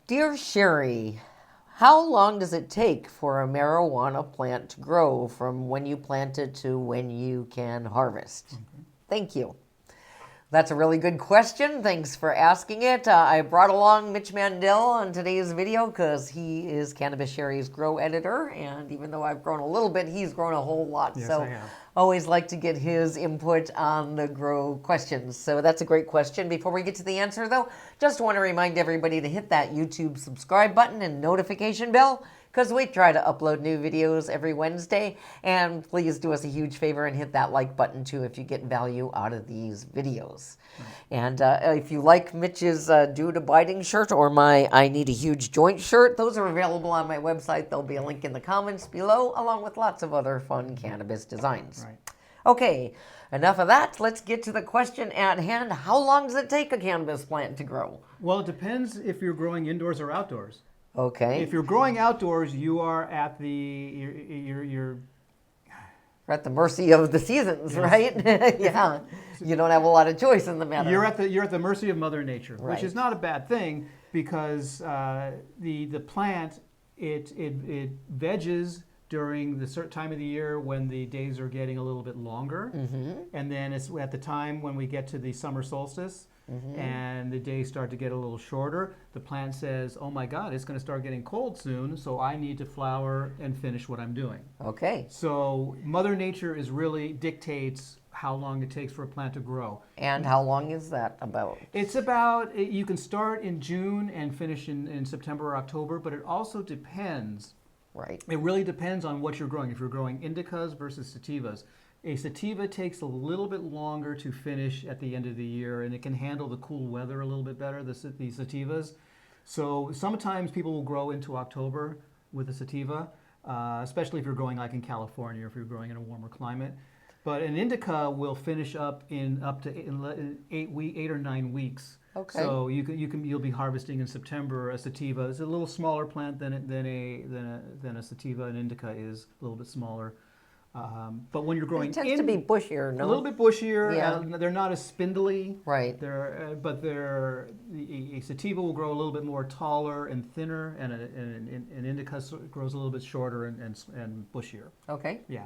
Dear Cheri, how long does it take for a marijuana plant to grow from when you plant it to when you can harvest? Thank you. That's a really good question. Thanks for asking it. I brought along Mitch Mandel on today's video because he is Cannabis Cheri's grow editor. And even though I've grown a little bit, he's grown a whole lot. Yes, so I have. always like to get his input on the grow questions. So that's a great question. Before we get to the answer, though, just want to remind everybody to hit that YouTube subscribe button and notification bell, because we try to upload new videos every Wednesday. And please do us a huge favor and hit that like button too if you get value out of these videos. Right. And if you like Mitch's Dude Abiding shirt or my I Need a Huge Joint shirt, those are available on my website. There'll be a link in the comments below, along with lots of other fun cannabis designs. Right. Okay, enough of that. Let's get to the question at hand. How long does it take a cannabis plant to grow? Well, it depends if you're growing indoors or outdoors. Okay. If you're growing outdoors, you are at you're We're at the mercy of the seasons, right? Yeah. You don't have a lot of choice in the matter. You're at the mercy of Mother Nature, Right. which is not a bad thing because the plant it veges during the certain time of the year when the days are getting a little bit longer, and then it's at the time when we get to the summer solstice. And the days start to get a little shorter. The plant says, oh my God, it's going to start getting cold soon, so I need to flower and finish what I'm doing. Okay. So Mother Nature really dictates how long it takes for a plant to grow. And how long is that about? It's about, you can start in June and finish in September or October, but it also depends. Right. It really depends on what you're growing. If you're growing indicas versus sativas. A sativa takes a little bit longer to finish at the end of the year, and it can handle the cool weather a little bit better, the sativas. So sometimes people will grow into October with a sativa, especially if you're growing like in California or if you're growing in a warmer climate. But an indica will finish up in 8 or 9 weeks. Okay. So you'll be harvesting in September. A sativa is a little smaller plant than a sativa. An indica is a little bit smaller. But when you're growing, it tends to be bushier, no? A little bit bushier. Yeah. They're not as spindly. Right. A sativa will grow a little bit more taller and thinner, and an indica grows a little bit shorter and bushier. Okay. Yeah.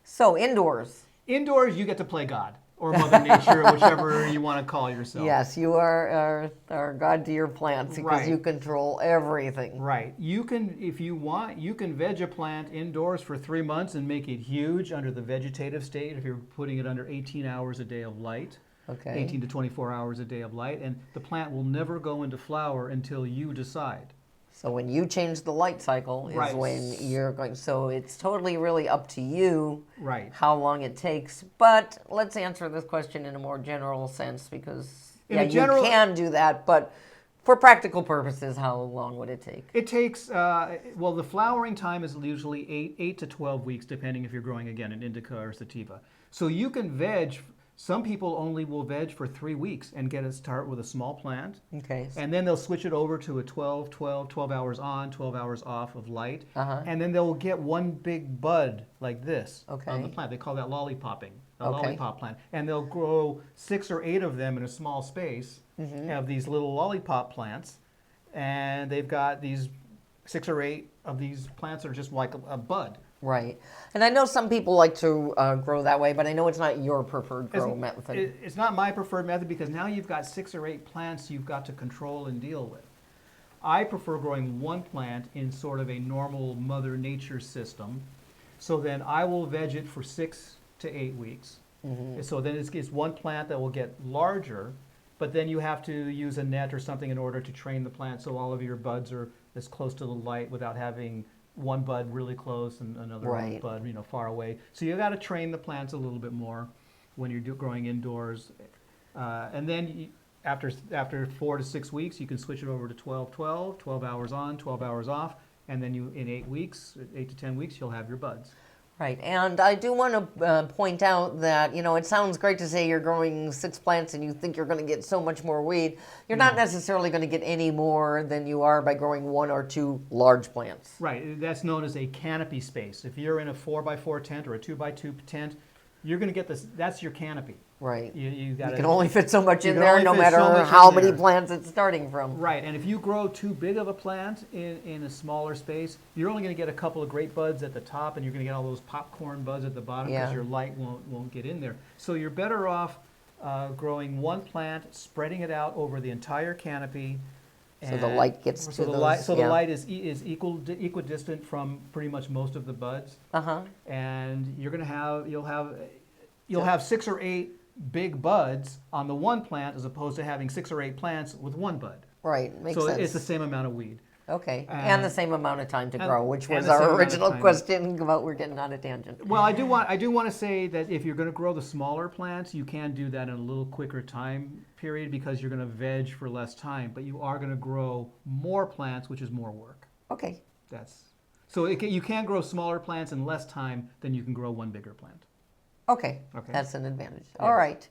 So indoors. Indoors, you get to play God or Mother Nature, whichever you want to call yourself. Yes, you are God to your plants because Right. you control everything. Right. You can, if you want, you can veg a plant indoors for 3 months and make it huge under the vegetative state if you're putting it under 18 hours a day of light. Okay. 18 to 24 hours a day of light. And the plant will never go into flower until you decide. So when you change the light cycle is Right. when you're going. So it's totally really up to you Right. how long it takes. But let's answer this question in a more general sense because you can do that. But for practical purposes, how long would it take? It takes, the flowering time is usually 8 to 12 weeks, depending if you're growing, again, an indica or sativa. So you can veg. Some people only will veg for 3 weeks and get a start with a small plant. Okay. And then they'll switch it over to a 12 hours on, 12 hours off of light. And then they'll get one big bud like this on the plant. They call that lollipopping, lollipop plant. And they'll grow 6 or 8 of them in a small space, have these little lollipop plants. And they've got these 6 or 8 of these plants that are just like a bud. Right. And I know some people like to grow that way, but I know it's not your preferred grow method. It's not my preferred method because now you've got 6 or 8 plants you've got to control and deal with. I prefer growing one plant in sort of a normal Mother Nature system. So then I will veg it for 6 to 8 weeks. So then it's one plant that will get larger, but then you have to use a net or something in order to train the plant so all of your buds are as close to the light without having one bud really close and another bud, far away. So you got to train the plants a little bit more when you're growing indoors. And then after 4 to 6 weeks, you can switch it over to 12-12, 12 hours on, 12 hours off, and then in 8 weeks, 8 to 10 weeks, you'll have your buds. Right, and I do want to point out that, it sounds great to say you're growing 6 plants and you think you're going to get so much more weed. You're not necessarily going to get any more than you are by growing 1 or 2 large plants. Right, that's known as a canopy space. If you're in a 4x4 tent or a 2x2 tent, you're going to get this. That's your canopy. Right. You can only fit so much you in can there, only no fit matter so much how in many there. plants it's starting from. Right, and if you grow too big of a plant in a smaller space, you're only going to get a couple of great buds at the top, and you're going to get all those popcorn buds at the bottom because Yeah. your light won't get in there. So you're better off growing one plant, spreading it out over the entire canopy. So the light gets to those, the yeah. light is equidistant from pretty much most of the buds, Uh-huh. and you'll have 6 or 8 big buds on the one plant as opposed to having 6 or 8 plants with one bud. Right, makes So sense. it's the same amount of weed. Okay, and the same amount of time to grow, which and was the same our amount of original time. question about we're getting on a tangent. Well, I do want to say that if you're going to grow the smaller plants, you can do that in a little quicker time period because you're going to veg for less time, but you are going to grow more plants, which is more work. Okay, You can grow smaller plants in less time than you can grow one bigger plant. okay, Okay. that's an advantage. Yes. All right.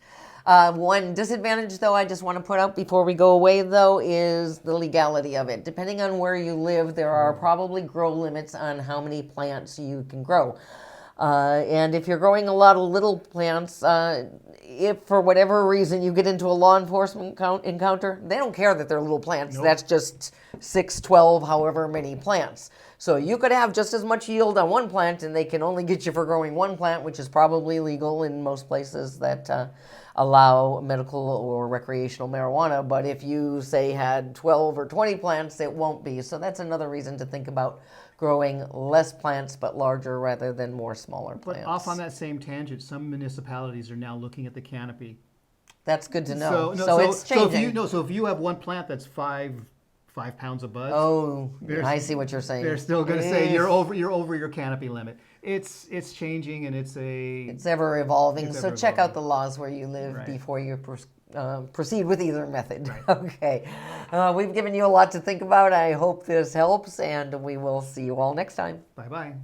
One disadvantage, though, I just want to put out before we go away, though, is the legality of it. Depending on where you live, there are probably grow limits on how many plants you can grow. And if you're growing a lot of little plants, if for whatever reason you get into a law enforcement encounter, they don't care that they're little plants. Nope. That's just 6, 12, however many plants. So you could have just as much yield on one plant, and they can only get you for growing one plant, which is probably legal in most places that allow medical or recreational marijuana. But if you, say, had 12 or 20 plants, it won't be. So that's another reason to think about growing less plants but larger rather than more smaller plants. But off on that same tangent, some municipalities are now looking at the canopy. That's good to know. So it's changing. So if you have one plant that's 5 pounds of buds, Oh, I see what you're saying. they're still going to say you're over your canopy limit. It's changing, and it's ever evolving. It's So ever check evolving. out the laws where you live Right. before you proceed with either method. Right. Okay. We've given you a lot to think about. I hope this helps, and we will see you all next time. Bye-bye.